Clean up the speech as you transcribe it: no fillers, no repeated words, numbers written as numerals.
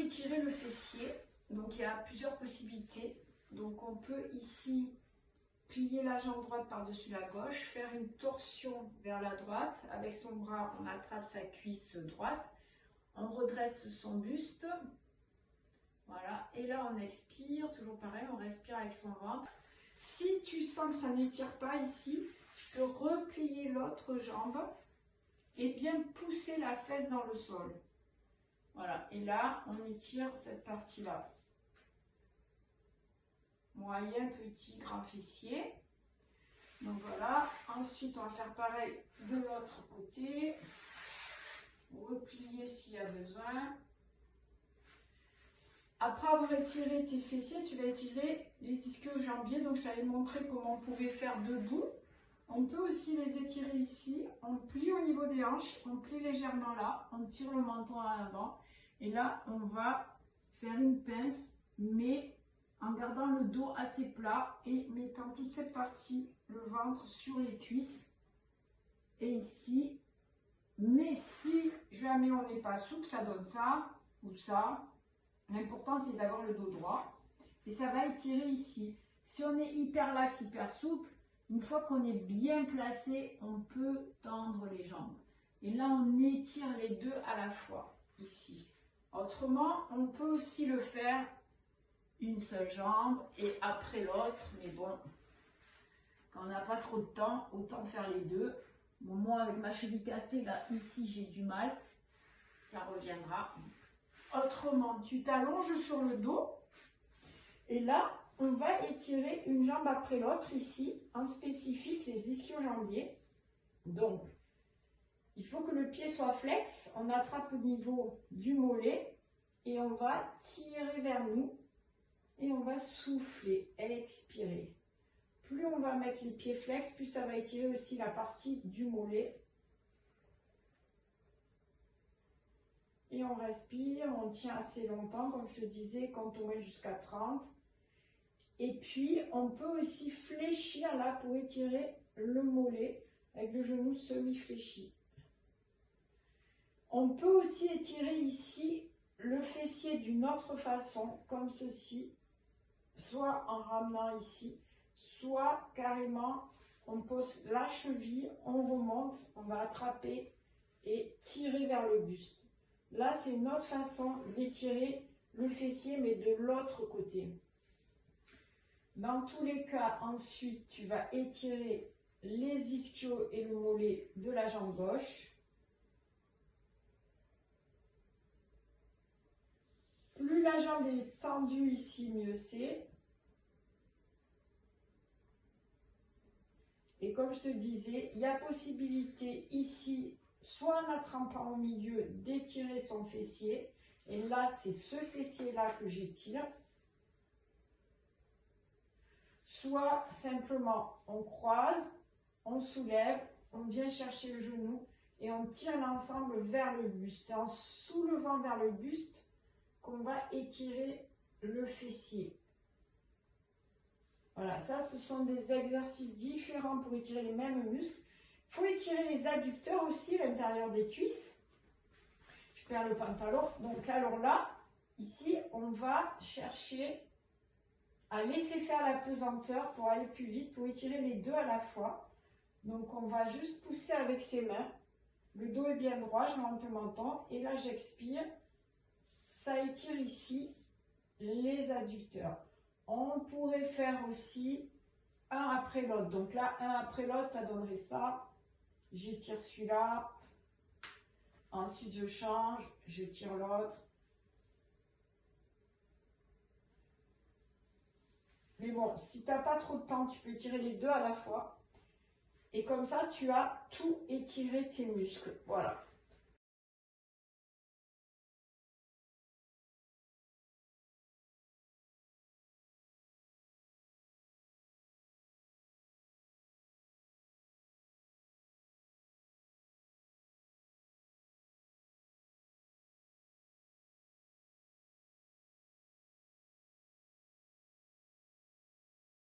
étirer le fessier. Donc il y a plusieurs possibilités. Donc on peut ici plier la jambe droite par-dessus la gauche, faire une torsion vers la droite. Avec son bras, on attrape sa cuisse droite. On redresse son buste. Voilà. Et là, on expire. Toujours pareil, on respire avec son ventre. Si tu sens que ça n'étire pas ici, tu peux replier l'autre jambe et bien pousser la fesse dans le sol. Voilà. Et là, on étire cette partie-là. Moyen, petit, grand fessier. Donc voilà. Ensuite, on va faire pareil de l'autre côté. Replier s'il y a besoin. Après avoir étiré tes fessiers, tu vas étirer les ischio-jambiers. Donc je t'avais montré comment on pouvait faire debout. On peut aussi les étirer ici. On plie au niveau des hanches. On plie légèrement là. On tire le menton à l'avant. Et là, on va faire une pince, mais en gardant le dos assez plat et mettant toute cette partie, le ventre sur les cuisses. Et ici, mais si jamais on n'est pas souple, ça donne ça ou ça. L'important, c'est d'avoir le dos droit. Et ça va étirer ici. Si on est hyper laxe, hyper souple, une fois qu'on est bien placé, on peut tendre les jambes. Et là, on étire les deux à la fois, ici. Autrement, on peut aussi le faire une seule jambe et après l'autre, mais bon, quand on n'a pas trop de temps, autant faire les deux. Bon, moi, avec ma cheville cassée, là, ici, j'ai du mal, ça reviendra. Autrement, tu t'allonges sur le dos et là, on va étirer une jambe après l'autre ici, en spécifique les ischio-jambiers. Donc, il faut que le pied soit flex, on attrape au niveau du mollet et on va tirer vers nous. Et on va souffler, expirer. Plus on va mettre les pieds flex, plus ça va étirer aussi la partie du mollet. Et on respire, on tient assez longtemps, comme je te disais, quand on met jusqu'à 30. Et puis, on peut aussi fléchir là pour étirer le mollet avec le genou semi-fléchi. On peut aussi étirer ici le fessier d'une autre façon, comme ceci. Soit en ramenant ici, soit carrément on pose la cheville, on remonte, on va attraper et tirer vers le buste. Là, c'est une autre façon d'étirer le fessier, mais de l'autre côté. Dans tous les cas, ensuite, tu vas étirer les ischios et le mollet de la jambe gauche. Plus la jambe est tendue ici, mieux c'est. Et comme je te disais, il y a possibilité ici, soit en attrapant au milieu, d'étirer son fessier. Et là, c'est ce fessier-là que j'étire. Soit simplement, on croise, on soulève, on vient chercher le genou et on tire l'ensemble vers le buste. C'est en soulevant vers le buste qu'on va étirer le fessier. Voilà, ça, ce sont des exercices différents pour étirer les mêmes muscles. Il faut étirer les adducteurs aussi, l'intérieur des cuisses. Je perds le pantalon. Donc, alors là, ici, on va chercher à laisser faire la pesanteur pour aller plus vite, pour étirer les deux à la fois. Donc, on va juste pousser avec ses mains. Le dos est bien droit, je monte le menton. Et là, j'expire. Ça étire ici les adducteurs. On pourrait faire aussi un après l'autre. Donc là, un après l'autre, ça donnerait ça. J'étire celui-là. Ensuite, je change. Je tire l'autre. Mais bon, si tu n'as pas trop de temps, tu peux étirer les deux à la fois. Et comme ça, tu as tout étiré tes muscles. Voilà.